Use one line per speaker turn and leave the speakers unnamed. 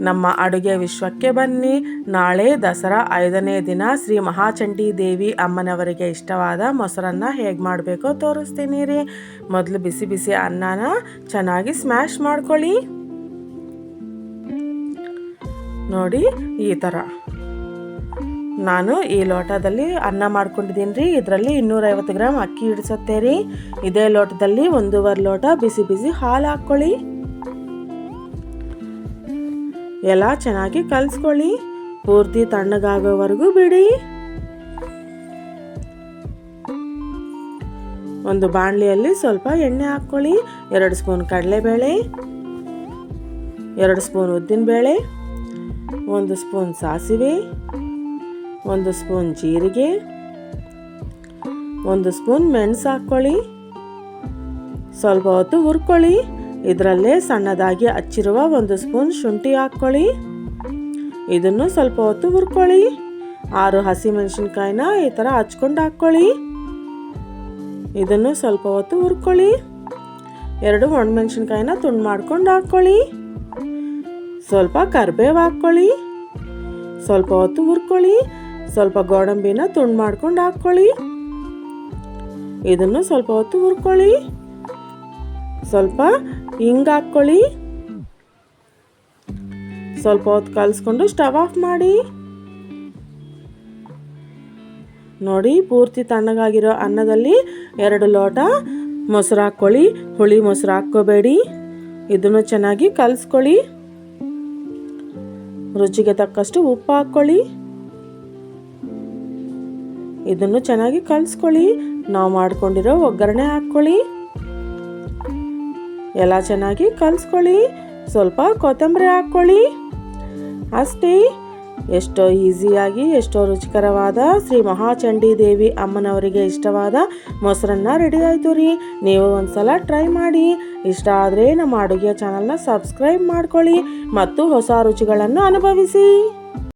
ನಮ್ಮ ಅಡುಗೆ ವಿಶ್ವಕ್ಕೆ ಬನ್ನಿ. ನಾಳೆ ದಸರಾ 5ನೇ ದಿನ ಶ್ರೀ ಮಹಾಚಂಡಿ ದೇವಿ ಅಮ್ಮನವರಿಗೆ ಇಷ್ಟವಾದ ಮೊಸರನ್ನ ಹೇಗೆ ಮಾಡಬೇಕೋ ತೋರಿಸ್ತೀನಿ ರೀ. ಮೊದಲು ಬಿಸಿ ಬಿಸಿ ಅನ್ನನ ಚೆನ್ನಾಗಿ ಸ್ಮ್ಯಾಶ್ ಮಾಡ್ಕೊಳ್ಳಿ. ನೋಡಿ ಈ ಥರ ನಾನು ಈ ಲೋಟದಲ್ಲಿ ಅನ್ನ ಮಾಡ್ಕೊಂಡಿದ್ದೀನಿ ರೀ. ಇದರಲ್ಲಿ 250 ಗ್ರಾಮ್ ಅಕ್ಕಿ ಹಿಡಿಸುತ್ತೆ ರೀ. ಇದೇ ಲೋಟದಲ್ಲಿ 1.5 ಲೋಟ ಬಿಸಿ ಬಿಸಿ ಹಾಲು ಹಾಕ್ಕೊಳ್ಳಿ. ಎಲ್ಲ ಚೆನ್ನಾಗಿ ಕಲಿಸ್ಕೊಳ್ಳಿ. ಪೂರ್ತಿ ತಣ್ಣಗಾಗೋವರೆಗೂ ಬಿಡಿ. ಒಂದು ಬಾಣಲಿಯಲ್ಲಿ ಸ್ವಲ್ಪ ಎಣ್ಣೆ ಹಾಕ್ಕೊಳ್ಳಿ. 2 ಸ್ಪೂನ್ ಕಡಲೆಬೇಳೆ, 2 ಸ್ಪೂನ್ ಉದ್ದಿನಬೇಳೆ, 1 ಸ್ಪೂನ್ ಸಾಸಿವೆ, 1 ಸ್ಪೂನ್ ಜೀರಿಗೆ, 1 ಸ್ಪೂನ್ ಮೆಣಸು ಹಾಕ್ಕೊಳ್ಳಿ. ಸ್ವಲ್ಪ ಹೊತ್ತು ಹುರ್ಕೊಳ್ಳಿ. ಇದರಲ್ಲೇ ಸಣ್ಣದಾಗಿ ಹಚ್ಚಿರುವ 1 ಸ್ಪೂನ್ ಶುಂಠಿ ಹಾಕ್ಕೊಳ್ಳಿ. ಇದನ್ನು ಸ್ವಲ್ಪ ಹೊತ್ತು ಹುರ್ಕೊಳ್ಳಿ. 6 ಹಸಿಮೆಣಸಿನ್ಕಾಯಿನ ಈ ಥರ ಹಚ್ಕೊಂಡು ಹಾಕ್ಕೊಳ್ಳಿ. ಇದನ್ನು ಸ್ವಲ್ಪ ಹೊತ್ತು ಹುರ್ಕೊಳ್ಳಿ. 2 ಒಣಮೆಣಸಿನ್ಕಾಯಿನ ತುಂಡು ಮಾಡ್ಕೊಂಡು ಹಾಕ್ಕೊಳ್ಳಿ. ಸ್ವಲ್ಪ ಕರಿಬೇವು ಹಾಕ್ಕೊಳ್ಳಿ. ಸ್ವಲ್ಪ ಹೊತ್ತು ಹುರ್ಕೊಳ್ಳಿ. ಸ್ವಲ್ಪ ಗೋಡಂಬಿನ ತುಂಡು ಮಾಡ್ಕೊಂಡು ಹಾಕ್ಕೊಳ್ಳಿ. ಇದನ್ನು ಸ್ವಲ್ಪ ಹೊತ್ತು ಹುರ್ಕೊಳ್ಳಿ. ಸ್ವಲ್ಪ ಹಿಂಗೆ ಹಾಕ್ಕೊಳ್ಳಿ. ಸ್ವಲ್ಪ ಹೊತ್ತು ಕಲಿಸ್ಕೊಂಡು ಸ್ಟವ್ ಆಫ್ ಮಾಡಿ. ನೋಡಿ ಪೂರ್ತಿ ತಣ್ಣಗಾಗಿರೋ ಅನ್ನದಲ್ಲಿ 2 ಲೋಟ ಮೊಸರು ಹಾಕ್ಕೊಳ್ಳಿ. ಹುಳಿ ಮೊಸರು ಹಾಕ್ಕೋಬೇಡಿ. ಇದನ್ನು ಚೆನ್ನಾಗಿ ಕಲಿಸ್ಕೊಳ್ಳಿ. ರುಚಿಗೆ ತಕ್ಕಷ್ಟು ಉಪ್ಪು ಹಾಕ್ಕೊಳ್ಳಿ. ಇದನ್ನು ಚೆನ್ನಾಗಿ ಕಲಿಸ್ಕೊಳ್ಳಿ. ನಾವು ಮಾಡ್ಕೊಂಡಿರೋ ಒಗ್ಗರಣೆ ಹಾಕ್ಕೊಳ್ಳಿ. ಎಲ್ಲ ಚೆನ್ನಾಗಿ ಕಲಿಸ್ಕೊಳ್ಳಿ. ಸ್ವಲ್ಪ ಕೊತ್ತಂಬರಿ ಹಾಕ್ಕೊಳ್ಳಿ. ಅಷ್ಟೇ. ಎಷ್ಟೋ ಈಸಿಯಾಗಿ ಎಷ್ಟೋ ರುಚಿಕರವಾದ ಶ್ರೀ ಮಹಾಚಂಡಿ ದೇವಿ ಅಮ್ಮನವರಿಗೆ ಇಷ್ಟವಾದ ಮೊಸರನ್ನ ರೆಡಿ ಆಯಿತು ರೀ. ನೀವು ಒಂದ್ಸಲ ಟ್ರೈ ಮಾಡಿ. ಇಷ್ಟ ಆದರೆ ನಮ್ಮ ಅಡುಗೆ ಚಾನಲ್ನ ಸಬ್ಸ್ಕ್ರೈಬ್ ಮಾಡ್ಕೊಳ್ಳಿ ಮತ್ತು ಹೊಸ ರುಚಿಗಳನ್ನು ಅನುಭವಿಸಿ.